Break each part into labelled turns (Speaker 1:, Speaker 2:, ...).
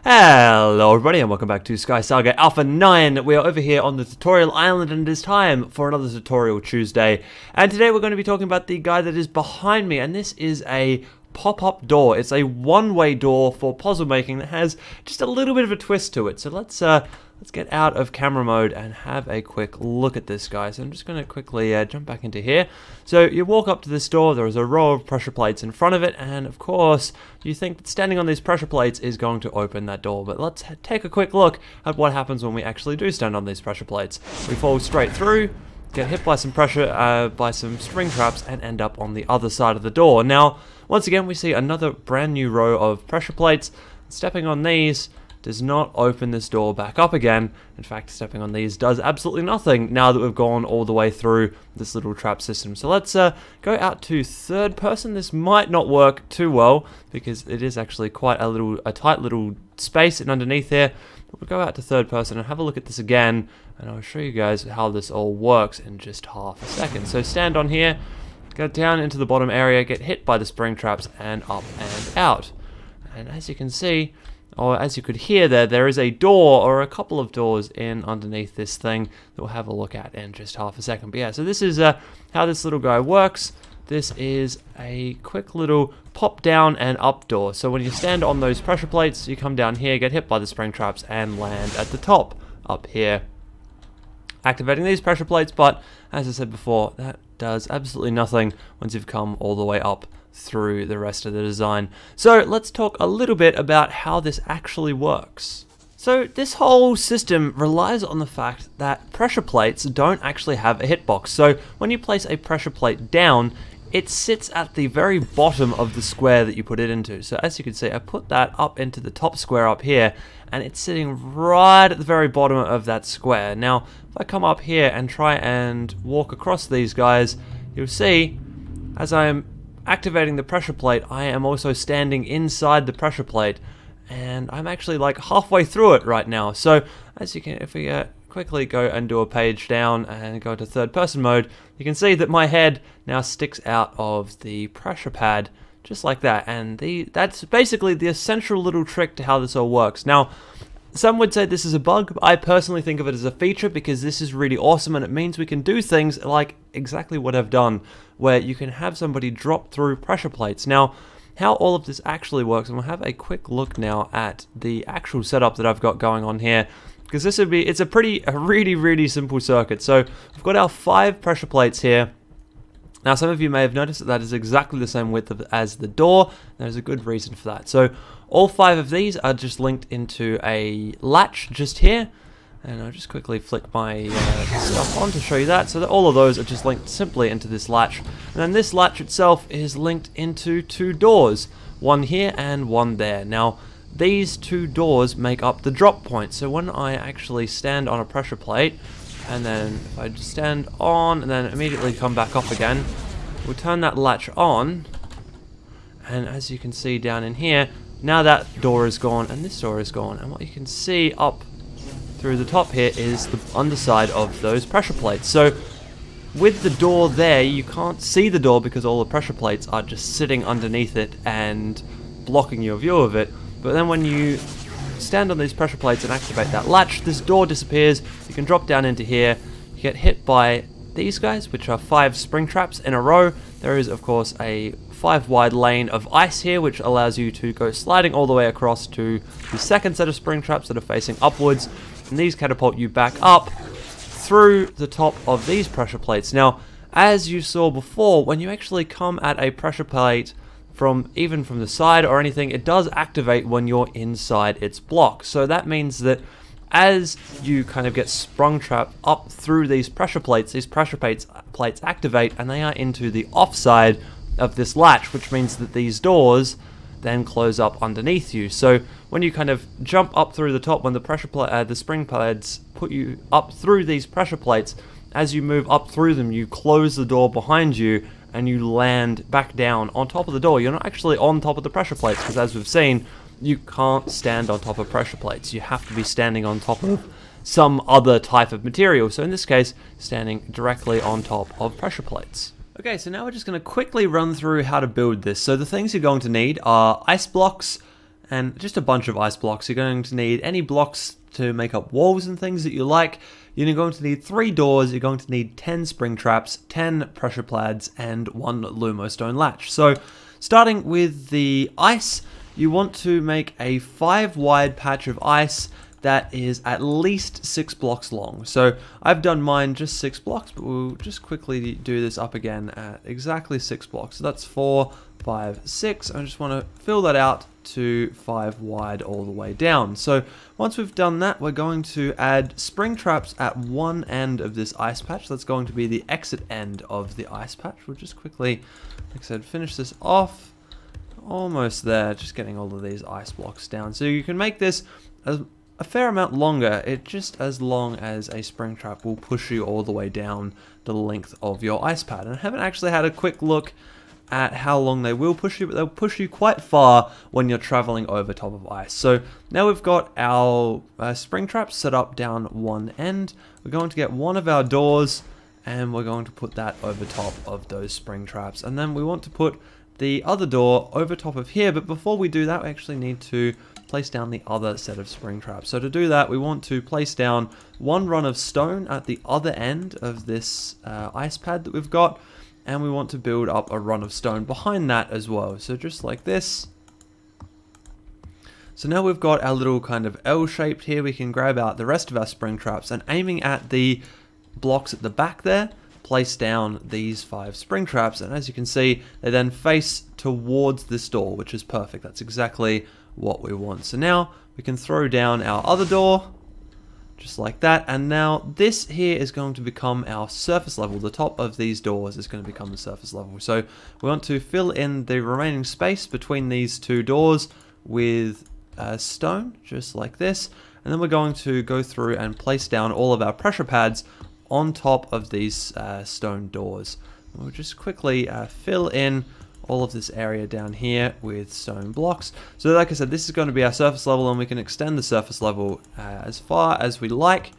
Speaker 1: Hello everybody and welcome back to SkySaga Alpha 9. We are over here on the tutorial island and it is time for another tutorial Tuesday. And today we're going to be talking about the guy that is behind me, and this is a pop-up door. It's a one-way door for puzzle making that has just a little bit of a twist to it. So let's get out of camera mode and have a quick look at this guy. So I'm just going to quickly jump back into here. So you walk up to this door, there is a row of pressure plates in front of it, and of course you think that standing on these pressure plates is going to open that door. But let's take a quick look at what happens when we actually do stand on these pressure plates. We fall straight through, get hit by some pressure, by some spring traps, and end up on the other side of the door. Now, once again, we see another brand new row of pressure plates. Stepping on these does not open this door back up again. In fact, stepping on these does absolutely nothing now that we've gone all the way through this little trap system. So let's go out to third person. This might not work too well because it is actually quite a tight little space underneath here. We'll go out to third person and have a look at this again, and I'll show you guys how this all works in just half a second. So stand on here, go down into the bottom area, get hit by the spring traps, and up and out. And as you can see, or as you could hear there is a door or a couple of doors in underneath this thing that we'll have a look at in just half a second. But yeah, so this is how this little guy works. This is a quick little pop down and up door. So when you stand on those pressure plates, you come down here, get hit by the spring traps, and land at the top up here, activating these pressure plates. But as I said before, that does absolutely nothing once you've come all the way up through the rest of the design. So let's talk a little bit about how this actually works. So this whole system relies on the fact that pressure plates don't actually have a hitbox. So when you place a pressure plate down, it sits at the very bottom of the square that you put it into. So as you can see, I put that up into the top square up here, and it's sitting right at the very bottom of that square. Now, if I come up here and try and walk across these guys, you'll see as I am activating the pressure plate, I am also standing inside the pressure plate, and I'm actually like halfway through it right now. So as you can, if we quickly go and do a page down and go to third person mode, you can see that my head now sticks out of the pressure pad just like that, and that's basically the essential little trick to how this all works. Now, some would say this is a bug. I personally think of it as a feature because this is really awesome, and it means we can do things like exactly what I've done, where you can have somebody drop through pressure plates. Now, how all of this actually works, and we'll have a quick look now at the actual setup that I've got going on here, because it's a really simple circuit. So we've got our 5 pressure plates here. Now, some of you may have noticed that is exactly the same width as the door. There's a good reason for that. So all 5 of these are just linked into a latch just here. And I'll just quickly flick my stuff on to show you that. So that all of those are just linked simply into this latch. And then this latch itself is linked into 2 doors. One here and one there. Now, these 2 doors make up the drop point. So when I actually stand on a pressure plate, and then if I just stand on and then immediately come back off again, we'll turn that latch on, and as you can see down in here, now that door is gone and this door is gone, and what you can see up through the top here is the underside of those pressure plates. So with the door there, you can't see the door because all the pressure plates are just sitting underneath it and blocking your view of it. But then when you stand on these pressure plates and activate that latch, this door disappears. You can drop down into here. You get hit by these guys, which are 5 spring traps in a row. There is, of course, a 5-wide lane of ice here, which allows you to go sliding all the way across to the second set of spring traps that are facing upwards, and these catapult you back up through the top of these pressure plates. Now, as you saw before, when you actually come at a pressure plate even from the side or anything, it does activate when you're inside its block. So that means that as you kind of get sprung trapped up through these pressure plates activate, and they are into the offside of this latch, which means that these doors then close up underneath you. So when you kind of jump up through the top, when the spring pads put you up through these pressure plates, as you move up through them, you close the door behind you and you land back down on top of the door. You're not actually on top of the pressure plates, because as we've seen, you can't stand on top of pressure plates. You have to be standing on top of some other type of material. So in this case, standing directly on top of pressure plates. Okay, so now we're just going to quickly run through how to build this. So the things you're going to need are ice blocks, and just a bunch of ice blocks. You're going to need any blocks to make up walls and things that you like. You're going to need 3 doors, you're going to need 10 spring traps, 10 pressure plaids, and 1 Lumo stone latch. So, starting with the ice, you want to make a 5 wide patch of ice that is at least 6 blocks long. So I've done mine just 6 blocks, but we'll just quickly do this up again at exactly 6 blocks. So that's 4, 5, 6. I just want to fill that out to 5 wide all the way down. So once we've done that, we're going to add spring traps at one end of this ice patch. That's going to be the exit end of the ice patch. We'll just quickly, like I said, finish this off. Almost there, just getting all of these ice blocks down. So you can make this a fair amount longer, just as long as a spring trap will push you all the way down the length of your ice pad. And I haven't actually had a quick look at how long they will push you, but they'll push you quite far when you're traveling over top of ice. So now we've got our spring traps set up down one end. We're going to get one of our doors and we're going to put that over top of those spring traps. And then we want to put the other door over top of here, but before we do that, we actually need to place down the other set of spring traps. So to do that, we want to place down 1 run of stone at the other end of this ice pad that we've got, and we want to build up a run of stone behind that as well. So just like this. So now we've got our little kind of L-shaped here. We can grab out the rest of our spring traps and aiming at the blocks at the back there, place down these 5 spring traps, and as you can see, they then face towards this door, which is perfect. That's exactly what we want. So now we can throw down our other door, just like that, and now this here is going to become our surface level. The top of these doors is going to become the surface level. So we want to fill in the remaining space between these 2 doors with stone, just like this, and then we're going to go through and place down all of our pressure pads on top of these stone doors. We'll just quickly fill in all of this area down here with stone blocks. So like I said, this is going to be our surface level, and we can extend the surface level as far as we like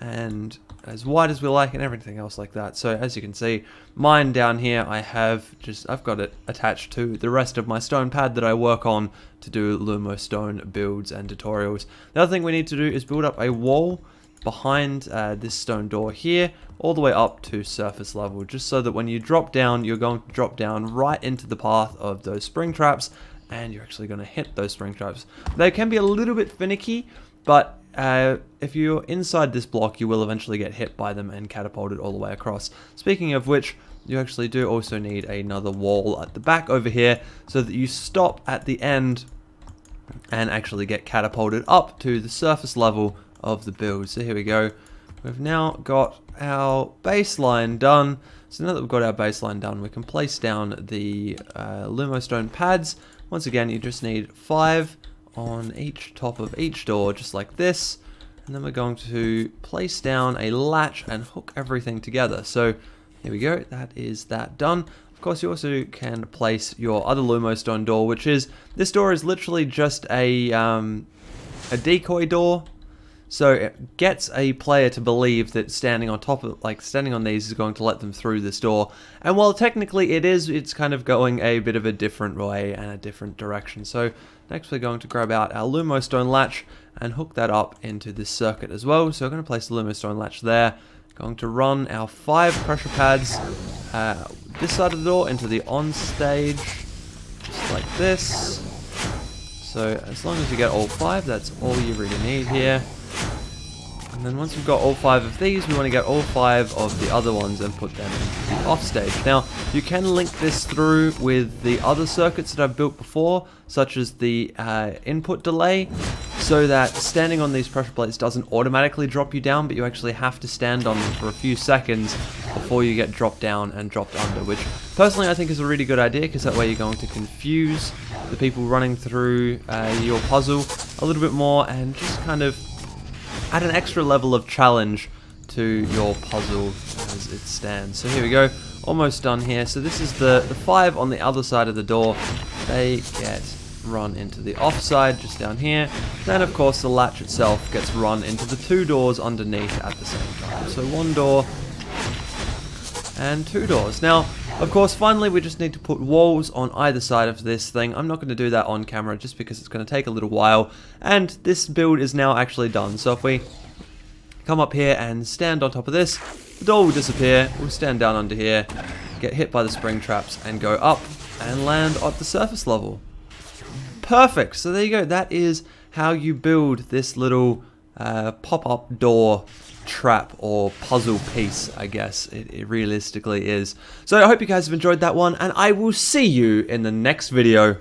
Speaker 1: and as wide as we like and everything else like that. So as you can see, mine down here, I've got it attached to the rest of my stone pad that I work on to do Lumo stone builds and tutorials. The other thing we need to do is build up a wall behind this stone door here, all the way up to surface level, just so that when you drop down, you're going to drop down right into the path of those spring traps, and you're actually going to hit those spring traps. They can be a little bit finicky, but if you're inside this block, you will eventually get hit by them and catapulted all the way across. Speaking of which, you actually do also need another wall at the back over here, so that you stop at the end and actually get catapulted up to the surface level of the build. So here we go. We've now got our baseline done. So now that we've got our baseline done, we can place down the Lumo stone pads. Once again, you just need 5 on each top of each door, just like this. And then we're going to place down a latch and hook everything together. So here we go. That is that done. Of course, you also can place your other Lumo stone door, which is, this door is literally just a decoy door. So it gets a player to believe that standing on top of, standing on these is going to let them through this door. And while technically it is, it's kind of going a bit of a different way and a different direction. So next we're going to grab out our Lumo stone latch and hook that up into this circuit as well. So we're going to place the Lumo stone latch there. Going to run our 5 pressure pads this side of the door into the on stage, just like this. So as long as you get all 5, that's all you really need here. And then once we've got all 5 of these, we want to get all 5 of the other ones and put them into the off stage. Now, you can link this through with the other circuits that I've built before, such as the input delay, so that standing on these pressure plates doesn't automatically drop you down, but you actually have to stand on them for a few seconds before you get dropped down and dropped under, which personally I think is a really good idea, because that way you're going to confuse the people running through your puzzle a little bit more and just kind of add an extra level of challenge to your puzzle as it stands. So here we go, almost done here. So this is the 5 on the other side of the door. They get run into the offside just down here. Then of course the latch itself gets run into the 2 doors underneath at the same time. So 1 door and 2 doors. Now Of course, finally, we just need to put walls on either side of this thing. I'm not going to do that on camera just because it's going to take a little while. And this build is now actually done. So if we come up here and stand on top of this, the door will disappear. We'll stand down under here, get hit by the spring traps, and go up and land at the surface level. Perfect. So there you go. That is how you build this little pop-up door trap or puzzle piece, I guess it realistically is. So I hope you guys have enjoyed that one, and I will see you in the next video.